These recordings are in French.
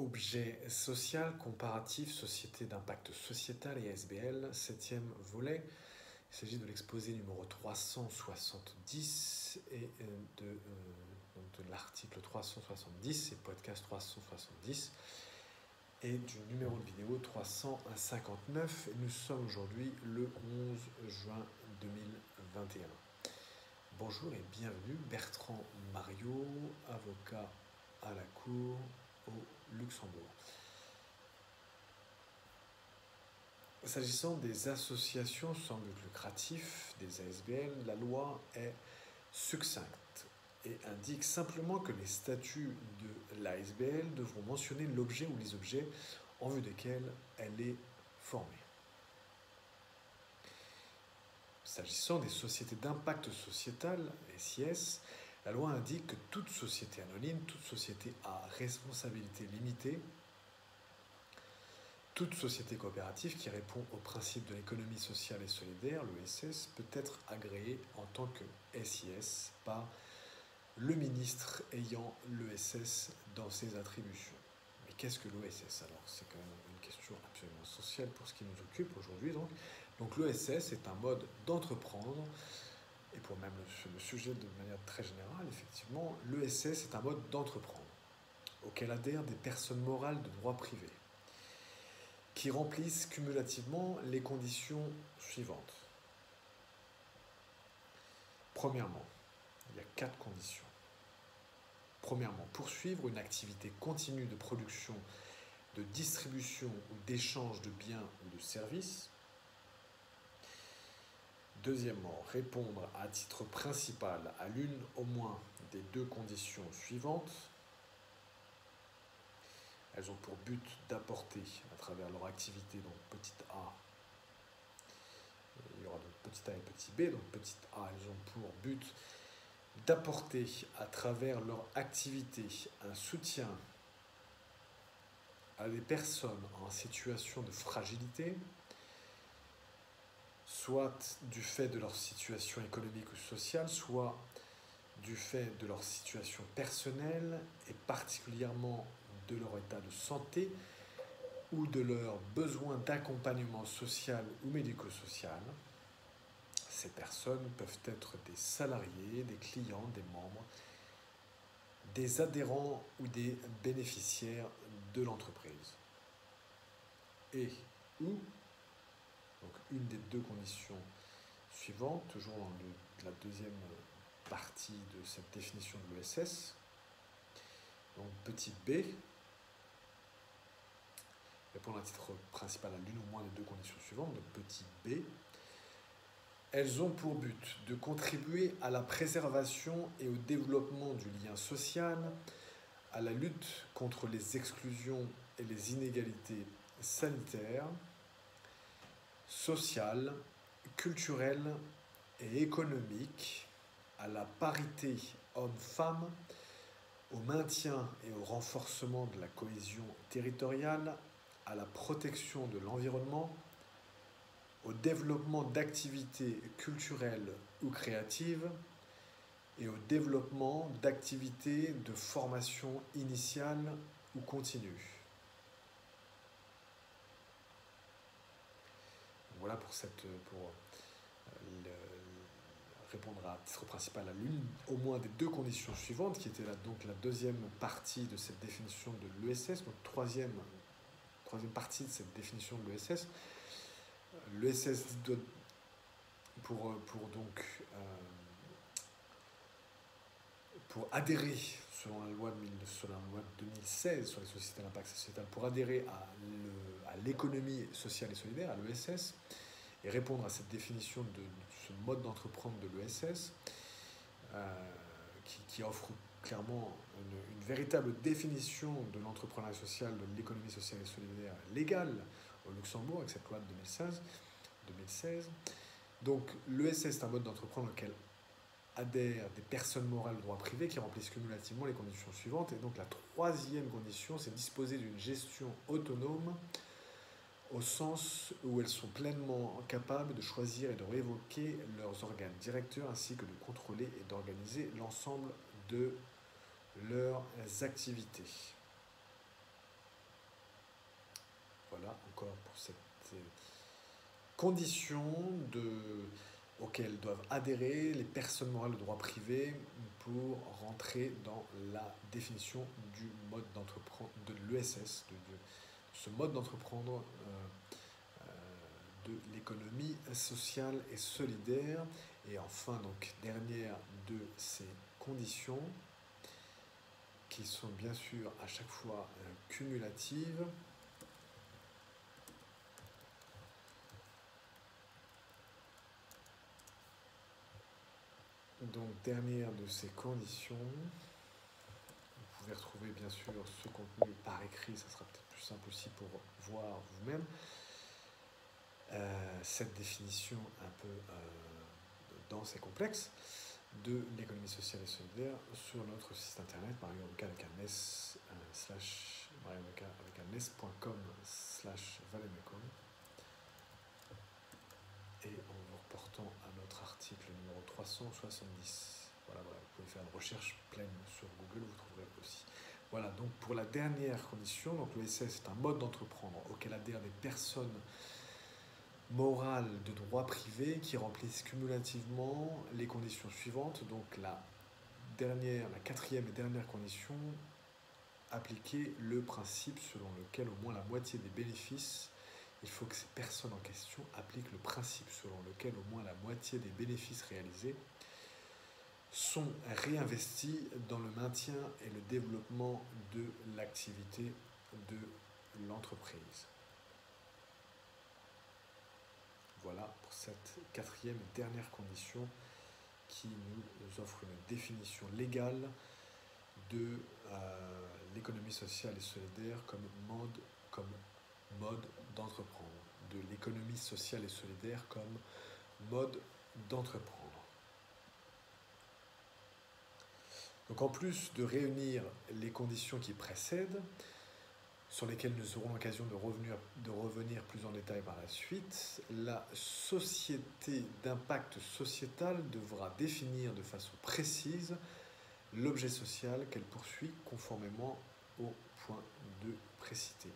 Objet social, comparatif, société d'impact sociétal et SBL, septième volet. Il s'agit de l'exposé numéro 370 et de l'article 370 et podcast 370 et du numéro de vidéo 359. Nous sommes aujourd'hui le 11 juin 2021. Bonjour et bienvenue, Bertrand Mariot, avocat à la Cour au Luxembourg. S'agissant des associations sans but lucratif, des ASBL, la loi est succincte et indique simplement que les statuts de l'ASBL devront mentionner l'objet ou les objets en vue desquels elle est formée. S'agissant des sociétés d'impact sociétal, SIS, la loi indique que toute société anonyme, toute société à responsabilité limitée, toute société coopérative qui répond au principe de l'économie sociale et solidaire, l'ESS, peut être agréée en tant que SIS par le ministre ayant l'ESS dans ses attributions. Mais qu'est-ce que l'ESS alors? C'est quand même une question absolument essentielle pour ce qui nous occupe aujourd'hui. Donc l'ESS est un mode d'entreprendre, et pour même le sujet de manière très générale, effectivement, l'ESS est un mode d'entreprendre auquel adhèrent des personnes morales de droit privé qui remplissent cumulativement les conditions suivantes. Premièrement, il y a 4 conditions. Premièrement, poursuivre une activité continue de production, de distribution ou d'échange de biens ou de services. Deuxièmement, répondre à titre principal à l'une au moins des 2 conditions suivantes. Elles ont pour but d'apporter, à travers leur activité, donc petit a, il y aura donc petit a et petit b, donc petit a, elles ont pour but d'apporter, à travers leur activité, un soutien à des personnes en situation de fragilité, soit du fait de leur situation économique ou sociale, soit du fait de leur situation personnelle et particulièrement de leur état de santé ou de leurs besoins d'accompagnement social ou médico-social. Ces personnes peuvent être des salariés, des clients, des membres, des adhérents ou des bénéficiaires de l'entreprise. Et ou, donc une des 2 conditions suivantes, toujours dans la deuxième partie de cette définition de l'ESS, donc petit b, répondre à titre principal à l'une ou moins des 2 conditions suivantes, donc petit b, elles ont pour but de contribuer à la préservation et au développement du lien social, à la lutte contre les exclusions et les inégalités sanitaires, sociales, culturelles et économiques, à la parité homme-femme, au maintien et au renforcement de la cohésion territoriale, à la protection de l'environnement, au développement d'activités culturelles ou créatives et au développement d'activités de formation initiale ou continue. Voilà pour répondre à titre principal à l'une au moins des 2 conditions suivantes, qui était donc la deuxième partie de cette définition de l'ESS, donc troisième partie de cette définition de l'ESS. L'ESS doit, pour adhérer, selon la loi de 2016 sur les sociétés d'impact sociétal, pour adhérer à l'économie sociale et solidaire, à l'ESS, et répondre à cette définition de ce mode d'entreprendre de l'ESS, qui offre clairement une véritable définition de l'entrepreneuriat social, de l'économie sociale et solidaire légale au Luxembourg, avec cette loi de 2016. Donc l'ESS est un mode d'entreprendre auquel adhèrent des personnes morales de droit privé qui remplissent cumulativement les conditions suivantes. Et donc la troisième condition, c'est disposer d'une gestion autonome au sens où elles sont pleinement capables de choisir et de révoquer leurs organes directeurs ainsi que de contrôler et d'organiser l'ensemble de leurs activités. voilà encore pour cette condition auxquelles doivent adhérer les personnes morales de droit privé pour rentrer dans la définition du mode d'entreprendre, de l'ESS, de ce mode d'entreprendre de l'économie sociale et solidaire. Et enfin, donc, dernière de ces conditions, qui sont bien sûr à chaque fois cumulatives. Donc, dernière de ces conditions, vous pouvez retrouver bien sûr ce contenu par écrit, ça sera peut-être plus simple aussi pour voir vous-même. Cette définition un peu dense et complexe de l'économie sociale et solidaire sur notre site internet, mariameka avec un s slash mariameka avec un s.com slash valemecum, et en vous reportant à notre article numéro 370. Voilà, vous pouvez faire une recherche pleine sur Google, vous trouverez aussi. Voilà, donc pour la dernière condition, donc l'ESS est un mode d'entreprendre auquel adhèrent des personnes morales de droit privé qui remplissent cumulativement les conditions suivantes. Donc la quatrième et dernière condition, appliquer le principe selon lequel au moins la moitié des bénéfices, il faut que ces personnes en question appliquent le principe selon lequel au moins la moitié des bénéfices réalisés sont réinvestis dans le maintien et le développement de l'activité de l'entreprise. Voilà pour cette quatrième et dernière condition qui nous offre une définition légale de l'économie sociale et solidaire comme mode d'entreprendre, de l'économie sociale et solidaire comme mode d'entreprendre. Donc en plus de réunir les conditions qui précèdent, sur lesquelles nous aurons l'occasion de revenir plus en détail par la suite, la société d'impact sociétal devra définir de façon précise l'objet social qu'elle poursuit conformément au point 2 précité.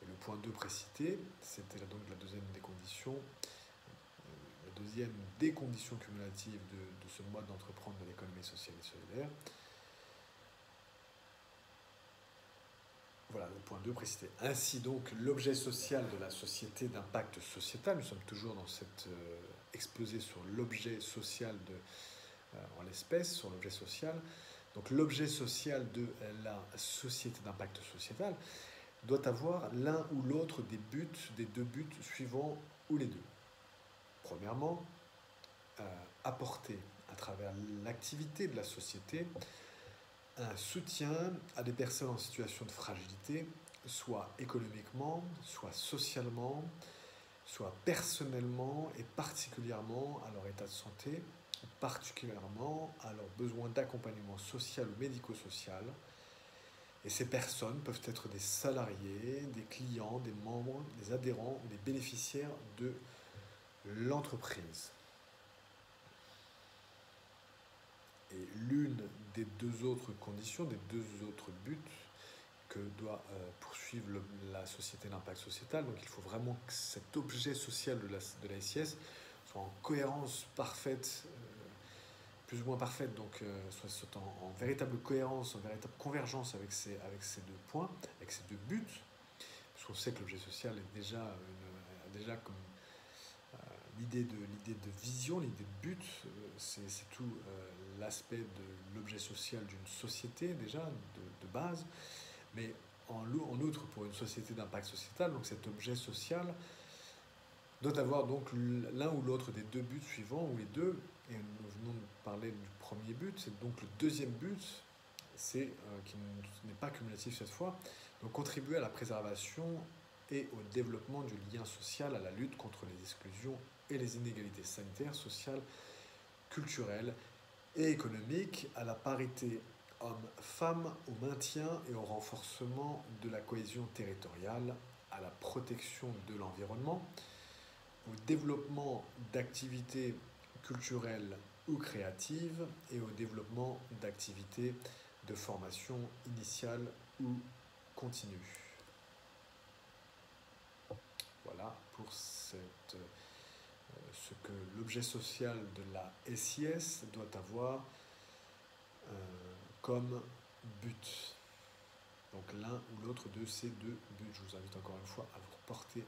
Et le point 2 précité, c'était donc la deuxième des conditions, la deuxième des conditions cumulatives de ce mode d'entreprendre de l'économie sociale et solidaire. Voilà, le point 2 précité. Ainsi donc, l'objet social de la société d'impact sociétal, nous sommes toujours dans cette exposé sur l'objet social en l'espèce, sur l'objet social. Donc l'objet social de la société d'impact sociétal doit avoir l'un ou l'autre des deux buts suivants ou les deux. Premièrement, apporter à travers l'activité de la société un soutien à des personnes en situation de fragilité, soit économiquement, soit socialement, soit personnellement et particulièrement à leur état de santé, particulièrement à leurs besoins d'accompagnement social ou médico-social. Et ces personnes peuvent être des salariés, des clients, des membres, des adhérents ou des bénéficiaires de l'entreprise. Et l'une des deux autres conditions, des deux autres buts que doit poursuivre la société d'impact sociétal, donc il faut vraiment que cet objet social de la SIS soit en cohérence parfaite, plus ou moins parfaite, donc soit en véritable cohérence, en véritable convergence avec ces deux points, avec ces deux buts, parce qu'on sait que l'objet social est déjà comme l'idée de vision, l'idée de but, c'est tout l'aspect de l'objet social d'une société déjà, de base, mais en outre pour une société d'impact sociétal, donc cet objet social doit avoir donc l'un ou l'autre des deux buts suivants, ou les deux, et nous venons de parler du premier but, c'est donc le deuxième but, c'est qui n'est pas cumulatif cette fois, donc contribuer à la préservation et au développement du lien social, à la lutte contre les exclusions et les inégalités sanitaires, sociales, culturelles et économiques, à la parité hommes-femmes, au maintien et au renforcement de la cohésion territoriale, à la protection de l'environnement, au développement d'activités culturelles ou créatives et au développement d'activités de formation initiale ou continue. Voilà pour ce que l'objet social de la SIS doit avoir comme but. Donc l'un ou l'autre de ces deux buts. Je vous invite encore une fois à vous reporter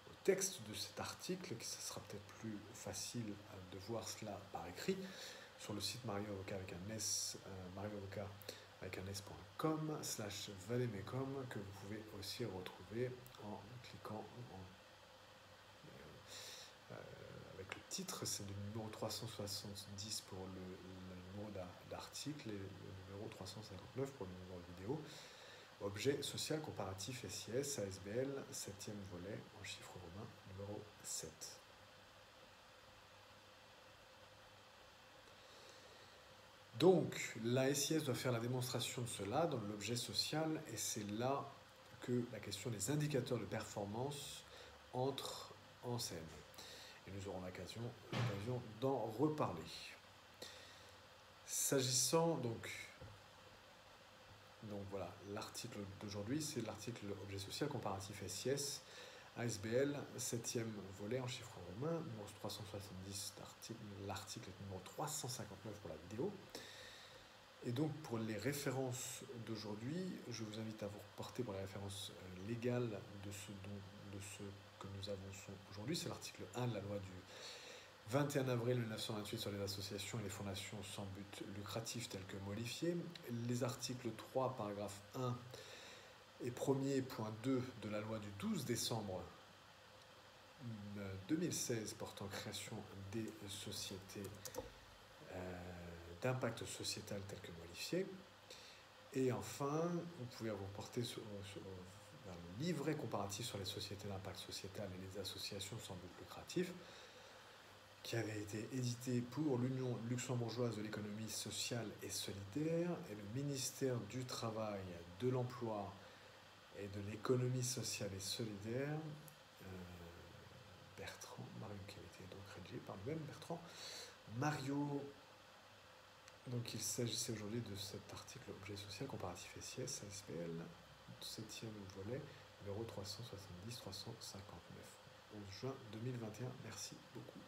au texte de cet article, que ce sera peut-être plus facile de voir cela par écrit, sur le site Mario Avocat avec un S, marioavocat avec un s.com/valemecum, que vous pouvez aussi retrouver en cliquant avec le titre. C'est le numéro 370 pour le numéro d'article et le numéro 359 pour le numéro de vidéo. Objet social comparatif SIS, ASBL, 7e volet, en chiffre romain, numéro 7. Donc, la SIS doit faire la démonstration de cela dans l'objet social, et c'est là que la question des indicateurs de performance entre en scène. Et nous aurons l'occasion d'en reparler. S'agissant donc voilà, l'article d'aujourd'hui, c'est l'article objet social comparatif SIS, ASBL, 7e volet en chiffre romain, numéro 370 l'article numéro 359 pour la vidéo. Et donc pour les références d'aujourd'hui, je vous invite à vous reporter pour les références légales de ce que nous avançons aujourd'hui. C'est l'article 1 de la loi du 21 avril 1928 sur les associations et les fondations sans but lucratif telles que modifiées. Les articles 3, paragraphe 1 et 1er point 2 de la loi du 12 décembre 2016 portant création des sociétés d'impact sociétal telles que modifiées. Et enfin, vous pouvez vous porter sur le livret comparatif sur les sociétés d'impact sociétal et les associations sans but lucratif, qui avait été édité pour l'Union luxembourgeoise de l'économie sociale et solidaire et le ministère du Travail, de l'Emploi et de l'économie sociale et solidaire, Bertrand Mario, qui a été donc rédigé par le même Bertrand Mario. Donc il s'agissait aujourd'hui de cet article objet social comparatif SIS, ASBL, 7e volet, numéro 370-359, 11 juin 2021. Merci beaucoup.